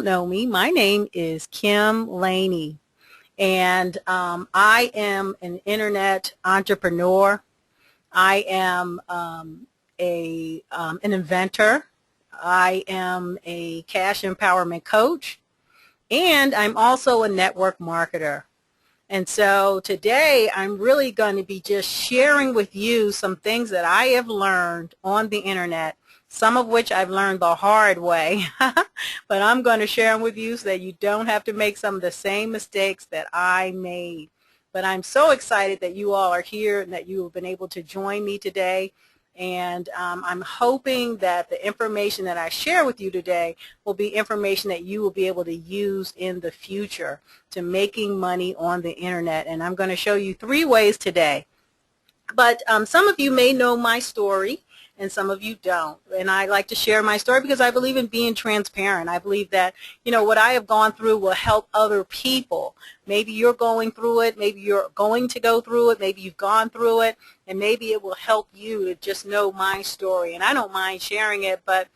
Know me. My name is Kim Laney, and I am an internet entrepreneur. I am an inventor. I am a cash empowerment coach, and I'm also a network marketer. And so today I'm really going to be just sharing with you some things that I have learned on the internet, some of which I've learned the hard way, but I'm going to share them with you so that you don't have to make some of the same mistakes that I made. But I'm so excited that you all are here and that you have been able to join me today. And I'm hoping that the information that I share with you today will be information that you will be able to use in the future to making money on the internet. And I'm going to show you 3 ways today. But some of you may know my story and some of you don't. And I like to share my story because I believe in being transparent. I believe that, what I have gone through will help other people. Maybe you're going through it. Maybe you're going to go through it. Maybe you've gone through it. And maybe it will help you to just know my story. And I don't mind sharing it, but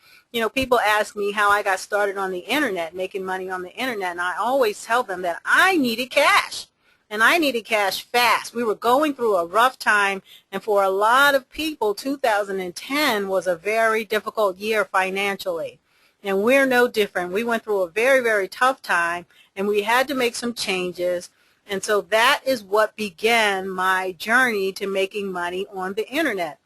people ask me how I got started on the internet, making money on the internet, and I always tell them that I needed cash. And I needed cash fast. We were going through a rough time, and for a lot of people, 2010 was a very difficult year financially. And we're no different. We went through a very, very tough time, and we had to make some changes. And so that is what began my journey to making money on the internet.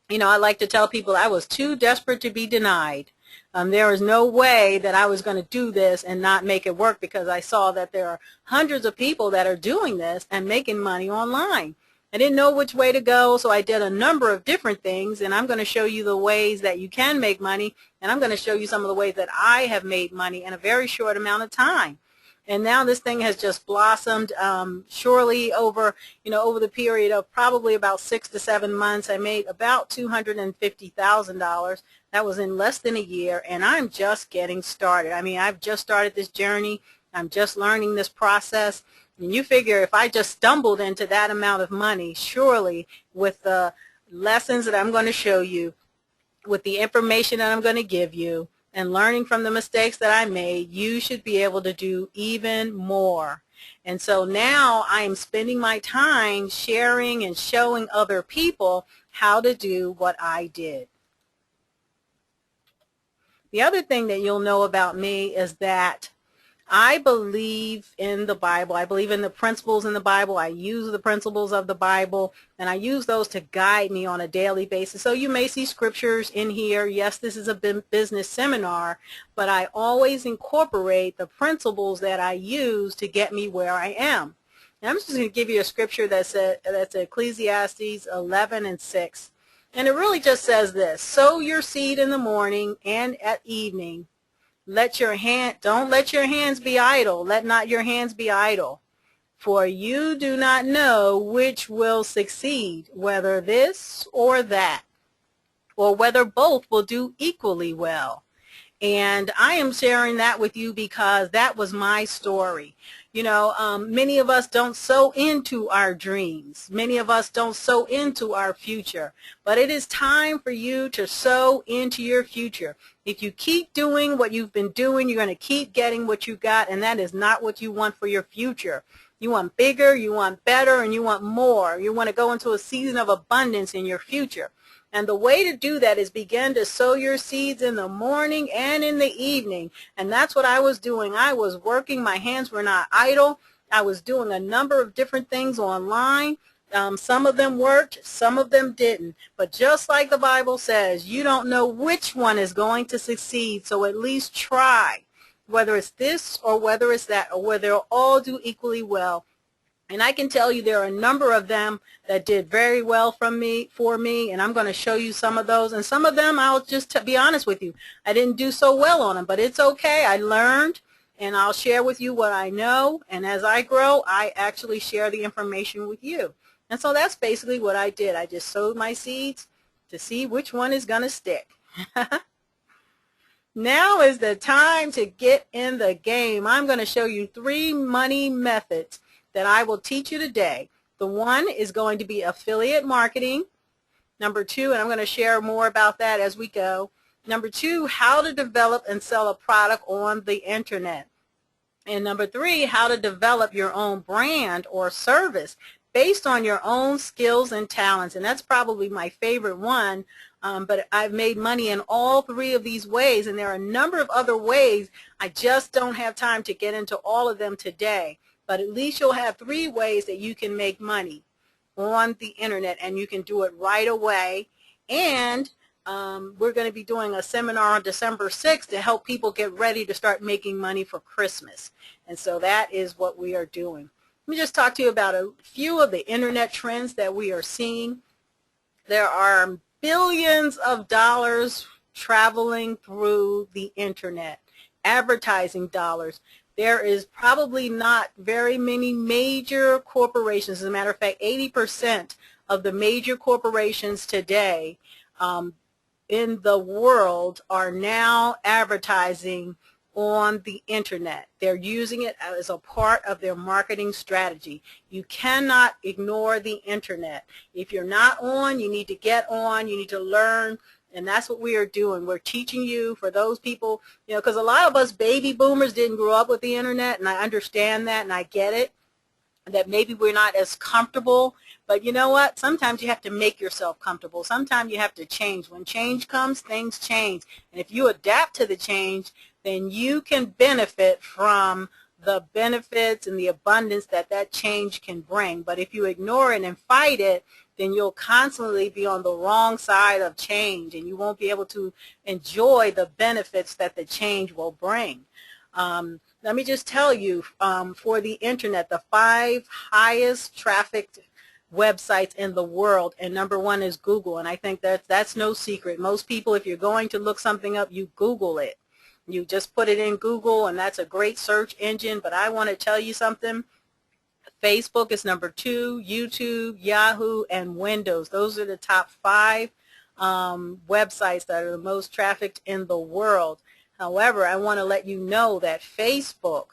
I like to tell people I was too desperate to be denied. There was no way that I was going to do this and not make it work because I saw that there are hundreds of people that are doing this and making money online. I didn't know which way to go, so I did a number of different things, and I'm going to show you the ways that you can make money, and I'm going to show you some of the ways that I have made money in a very short amount of time. And now this thing has just blossomed. Surely over the period of probably about 6 to 7 months, I made about $250,000. That was in less than a year, and I'm just getting started. I mean, I've just started this journey. I'm just learning this process. And you figure if I just stumbled into that amount of money, surely with the lessons that I'm going to show you, with the information that I'm going to give you, and learning from the mistakes that I made, you should be able to do even more. And so now I am spending my time sharing and showing other people how to do what I did. The other thing that you'll know about me is that I believe in the Bible. I believe in the principles in the Bible. I use the principles of the Bible, and I use those to guide me on a daily basis. So you may see scriptures in here. Yes, this is a business seminar, but I always incorporate the principles that I use to get me where I am. And I'm just going to give you a scripture that's Ecclesiastes 11:6. And it really just says this: sow your seed in the morning and at evening. Don't let your hands be idle. Let not your hands be idle. For you do not know which will succeed, whether this or that, or whether both will do equally well. And I am sharing that with you because that was my story. Many of us don't sow into our dreams. Many of us don't sow into our future. But it is time for you to sow into your future. If you keep doing what you've been doing, you're going to keep getting what you got, and that is not what you want for your future. You want bigger, you want better, and you want more. You want to go into a season of abundance in your future. And the way to do that is begin to sow your seeds in the morning and in the evening. And that's what I was doing. I was working. My hands were not idle. I was doing a number of different things online. Some of them worked, some of them didn't. But just like the Bible says, you don't know which one is going to succeed. So at least try, whether it's this or whether it's that, or whether they'll all do equally well. And I can tell you there are a number of them that did very well for me, and I'm going to show you some of those. And some of them, I'll just be honest with you, I didn't do so well on them, but it's okay. I learned, and I'll share with you what I know. And as I grow, I actually share the information with you. And so that's basically what I did. I just sowed my seeds to see which one is going to stick. Now is the time to get in the game. I'm going to show you 3 money methods that I will teach you today. The one is going to be affiliate marketing. Number 2, and I'm going to share more about that as we go. Number 2, how to develop and sell a product on the internet. And number 3, how to develop your own brand or service based on your own skills and talents. And that's probably my favorite one, but I've made money in all 3 of these ways, and there are a number of other ways. I just don't have time to get into all of them today, but at least you'll have 3 ways that you can make money on the internet, and you can do it right away. And we're going to be doing a seminar on December 6th to help people get ready to start making money for Christmas. And so that is what we are doing. Let me just talk to you about a few of the internet trends that we are seeing. There are billions of dollars traveling through the internet, advertising dollars. There is probably not very many major corporations. As a matter of fact, 80% of the major corporations today in the world are now advertising on the internet. They're using it as a part of their marketing strategy. You cannot ignore the internet. If you're not on, you need to get on, you need to learn, and that's what we are doing. We're teaching you, for those people, you know, because a lot of us baby boomers didn't grow up with the internet, and I understand that and I get it, that maybe we're not as comfortable. But you know what? Sometimes you have to make yourself comfortable. Sometimes you have to change. When change comes, things change. And if you adapt to the change, then you can benefit from the benefits and the abundance that that change can bring. But if you ignore it and fight it, then you'll constantly be on the wrong side of change, and you won't be able to enjoy the benefits that the change will bring. Let me just tell you, for the internet, the 5 highest trafficked websites in the world, and number 1 is Google, and I think that's no secret. Most people, if you're going to look something up, you Google it. You just put it in Google, and that's a great search engine. But I want to tell you something. Facebook is number 2, YouTube, Yahoo, and Windows. Those are the top 5 websites that are the most trafficked in the world. However, I want to let you know that Facebook,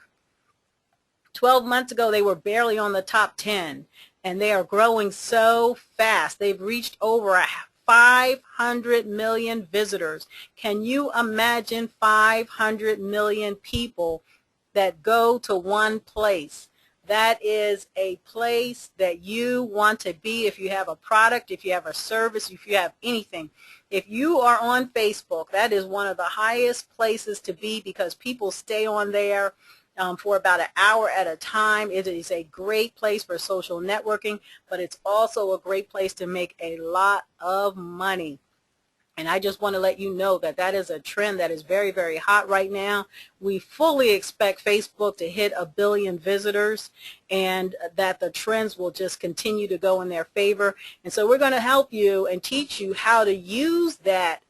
12 months ago, they were barely on the top 10, and they are growing so fast. They've reached over 500 million visitors. Can you imagine 500 million people that go to one place? That is a place that you want to be if you have a product, if you have a service, if you have anything. If you are on Facebook, that is one of the highest places to be, because people stay on there for about an hour at a time. It is a great place for social networking, but it's also a great place to make a lot of money. And I just want to let you know that that is a trend that is very, very hot right now. We fully expect Facebook to hit 1 billion visitors, and that the trends will just continue to go in their favor. And so we're going to help you and teach you how to use that,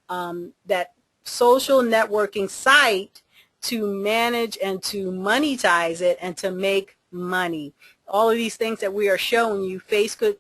that social networking site to manage and to monetize it and to make money. All of these things that we are showing you, Facebook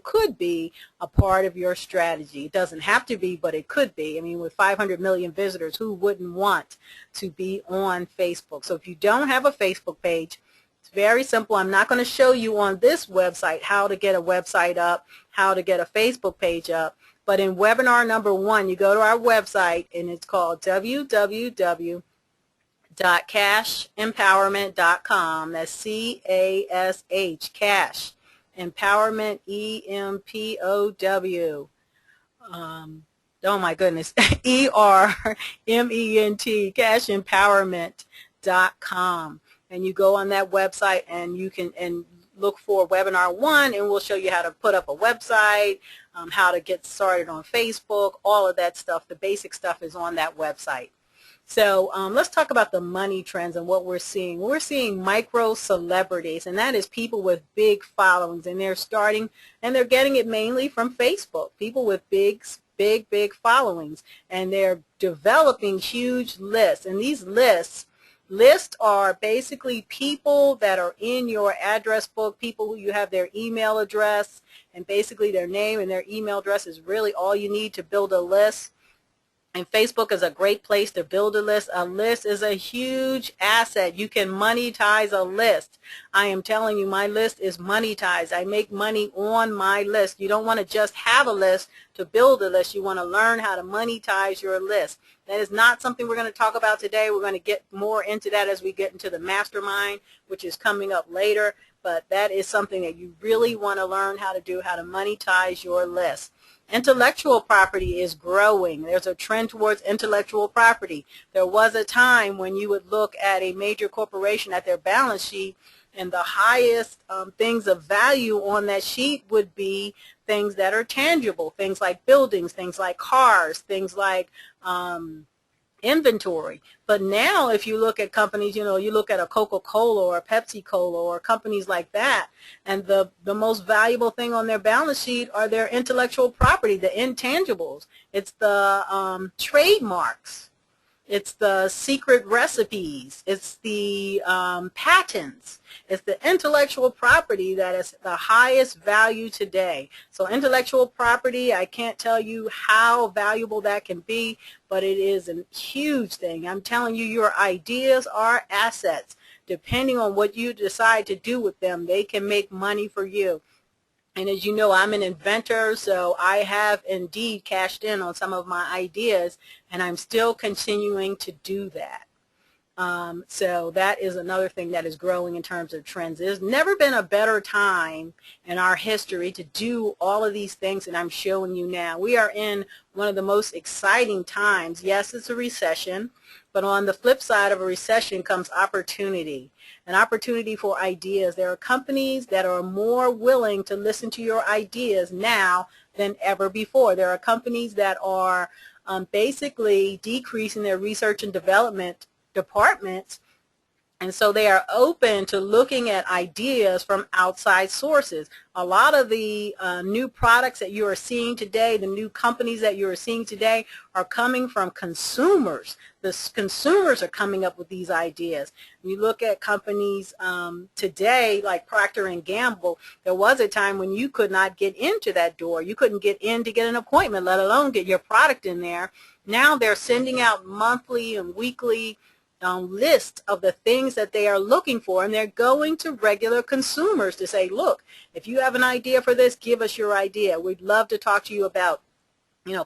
could be a part of your strategy. It doesn't have to be, but it could be. I mean, with 500 million visitors, who wouldn't want to be on Facebook? So if you don't have a Facebook page, it's very simple. I'm not going to show you on this website how to get a website up, how to get a Facebook page up. But in webinar number 1, you go to our website, and it's called www.cashempowerment.com. That's C-A-S-H, Cash. Empowerment, E-M-P-O-W. Oh my goodness, E-R-M-E-N-T, cashempowerment.com. And you go on that website, and you can look for webinar 1, and we'll show you how to put up a website, how to get started on Facebook, all of that stuff. The basic stuff is on that website. So let's talk about the money trends and what we're seeing. We're seeing micro celebrities, and that is people with big followings, and they're starting, and they're getting it mainly from Facebook. People with big followings, and they're developing huge lists. And these lists are basically people that are in your address book, people who you have their email address, and basically their name and their email address is really all you need to build a list. And Facebook is a great place to build a list. A list is a huge asset. You can monetize a list. I am telling you, my list is monetized. I make money on my list. You don't want to just have a list to build a list. You want to learn how to monetize your list. That is not something we're going to talk about today. We're going to get more into that as we get into the mastermind, which is coming up later. But that is something that you really want to learn how to do, how to monetize your list. Intellectual property is growing. There's a trend towards intellectual property. There was a time when you would look at a major corporation at their balance sheet, and the highest things of value on that sheet would be things that are tangible, things like buildings, things like cars, things like inventory. But now if you look at companies, you look at a Coca-Cola or a Pepsi-Cola or companies like that, and the most valuable thing on their balance sheet are their intellectual property, the intangibles. It's the trademarks. It's the secret recipes. It's the patents. It's the intellectual property that is the highest value today. So intellectual property, I can't tell you how valuable that can be, but it is a huge thing. I'm telling you, your ideas are assets. Depending on what you decide to do with them, they can make money for you. And as you know, I'm an inventor, so I have indeed cashed in on some of my ideas, and I'm still continuing to do that. So that is another thing that is growing in terms of trends. There's never been a better time in our history to do all of these things that I'm showing you now. We are in one of the most exciting times. Yes, it's a recession, but on the flip side of a recession comes opportunity. An opportunity for ideas. There are companies that are more willing to listen to your ideas now than ever before. There are companies that are basically decreasing their research and development departments, and so they are open to looking at ideas from outside sources. A lot of the new products that you are seeing today, the new companies that you are seeing today, are coming from consumers. The consumers are coming up with these ideas. You look at companies today like Procter & Gamble. There was a time when you could not get into that door. You couldn't get in to get an appointment, let alone get your product in there. Now they're sending out monthly and weekly list of the things that they are looking for, and they're going to regular consumers to say, look, if you have an idea for this, give us your idea. We'd love to talk to you about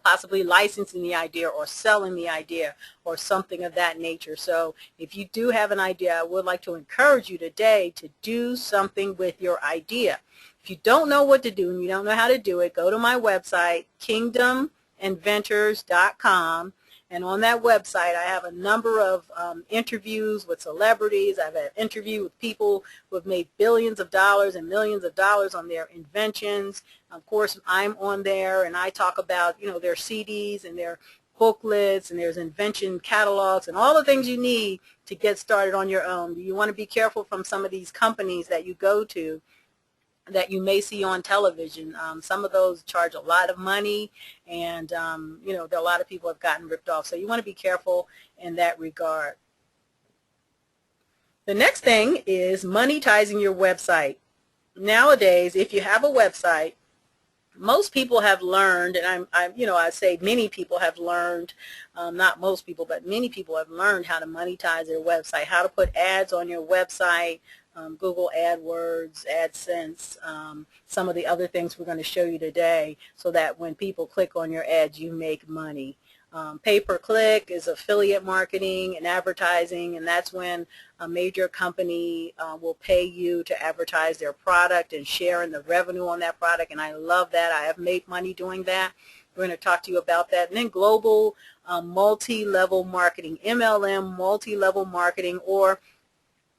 possibly licensing the idea or selling the idea or something of that nature. So if you do have an idea, I would like to encourage you today to do something with your idea. If you don't know what to do and you don't know how to do it, go to my website, kingdominventors.com. And on that website, I have a number of interviews with celebrities. I've had an interview with people who have made billions of dollars and millions of dollars on their inventions. Of course, I'm on there, and I talk about, their CDs and their booklets, and there's invention catalogs and all the things you need to get started on your own. You want to be careful from some of these companies that you go to that you may see on television. Some of those charge a lot of money, and there are a lot of people have gotten ripped off. So you want to be careful in that regard. The next thing is monetizing your website. Nowadays, if you have a website, most people have learned, and I say many people have learned, not most people, but many people have learned how to monetize their website, how to put ads on your website, Google AdWords, AdSense, some of the other things we're going to show you today, so that when people click on your ads, you make money. Pay-per-click is affiliate marketing and advertising, and that's when a major company will pay you to advertise their product and share in the revenue on that product, and I love that. I have made money doing that. We're going to talk to you about that. And then global multi-level marketing, MLM, multi-level marketing, or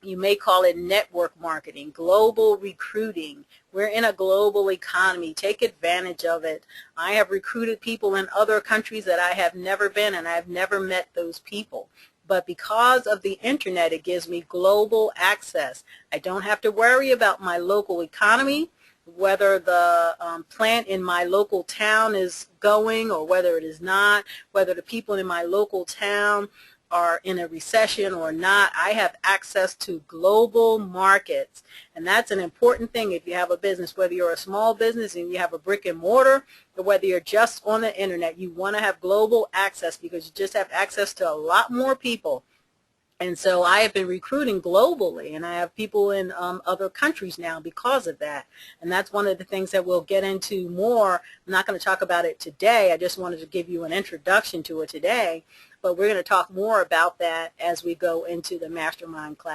you may call it network marketing, global recruiting. We're in a global economy. Take advantage of it. I have recruited people in other countries that I have never been, and I've never met those people. But because of the internet, it gives me global access. I don't have to worry about my local economy, whether the plant in my local town is going or whether it is not, whether the people in my local town are in a recession or not, I have access to global markets. And that's an important thing if you have a business, whether you're a small business and you have a brick and mortar, or whether you're just on the internet. You want to have global access because you just have access to a lot more people. And so I have been recruiting globally, and I have people in other countries now because of that. And that's one of the things that we'll get into more. I'm not going to talk about it today. I just wanted to give you an introduction to it today. But we're going to talk more about that as we go into the mastermind class.